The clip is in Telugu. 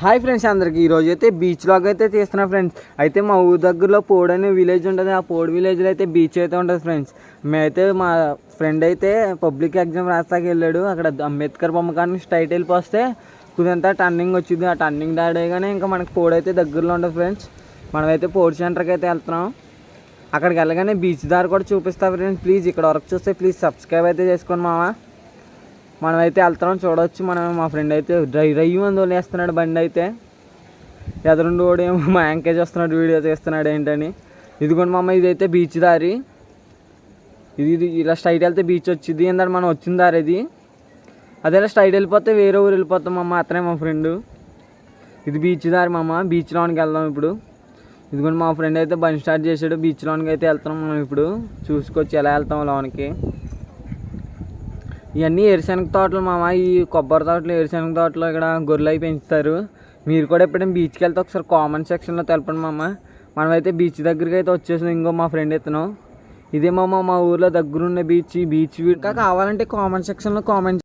హాయ్ ఫ్రెండ్స్ అందరికి ఈరోజు అయితే బీచ్ లాగ్ అయితే తీస్తున్నా ఫ్రెండ్స్. అయితే మా ఊరి దగ్గరలో పోడ్ అనే విలేజ్ ఉంటుంది. ఆ పోడ్ విలేజ్లో అయితే బీచ్ అయితే ఉంటుంది ఫ్రెండ్స్. మేమైతే మా ఫ్రెండ్ అయితే పబ్లిక్ ఎగ్జామ్ రాస్తాకి వెళ్ళాడు. అక్కడ అంబేద్కర్ బొమ్మ కానీ స్ట్రైట్ వెళ్ళిపోతే కుదంతా టర్నింగ్ వచ్చింది. ఆ టర్నింగ్ దాడేగానే ఇంకా మనకి పోడ్ అయితే దగ్గరలో ఉంటుంది ఫ్రెండ్స్. మనమైతే పోడ్ సెంటర్కి అయితే వెళ్తున్నాం. అక్కడికి వెళ్ళగానే బీచ్ దారి కూడా చూపిస్తా ఫ్రెండ్స్. ప్లీజ్ ఇక్కడ వరకు చూస్తే ప్లీజ్ సబ్స్క్రైబ్ అయితే చేసుకోండి మావా. మనమైతే వెళ్తున్నాం చూడవచ్చు. మా ఫ్రెండ్ అయితే డ్రైవ్ మంది వదిలేస్తున్నాడు బండి అయితే. ఎదురుండి ఓడేమో మా యాంకేజ్ వస్తున్నాడు, వీడియో తీస్తున్నాడు ఏంటని. ఇదిగోండి మా అమ్మ, ఇదైతే బీచ్ దారి. ఇది ఇలా స్ట్రైట్ వెళ్తే బీచ్ వచ్చింది. ఏంటంటే మనం వచ్చిన దారి ఇది. అదేలా స్ట్రైట్ వెళ్ళిపోతే వేరే ఊరు వెళ్ళిపోతాం మా అమ్మ. అతనే మా ఫ్రెండ్. ఇది బీచ్ దారి మా అమ్మ. బీచ్ లోనికి వెళ్దాం ఇప్పుడు. ఇదిగోండి మా ఫ్రెండ్ అయితే బండి స్టార్ట్ చేసాడు. బీచ్ లోనికి అయితే వెళ్తున్నాం మనం ఇప్పుడు. చూసుకొచ్చి ఎలా వెళ్తాం లోనికి. ఇవన్నీ ఏరుశనగ తోటలు మామ. ఈ కొబ్బరి తోటలు, ఏరుశనగ తోటలు ఇక్కడ గొర్రెలు అవి పెంచుతారు. మీరు కూడా ఎప్పుడైనా బీచ్కి వెళ్తే ఒకసారి కామెంట్ సెక్షన్లో తెలపండి మామ. మనమైతే బీచ్ దగ్గరికి అయితే వచ్చేసాం. ఇంకో మా ఫ్రెండ్ ఎత్తున్నాం. ఇదే మామ మా ఊర్లో దగ్గరున్న బీచ్. ఈ బీచ్ ఇంకా కావాలంటే కామెంట్ సెక్షన్లో కామెంట్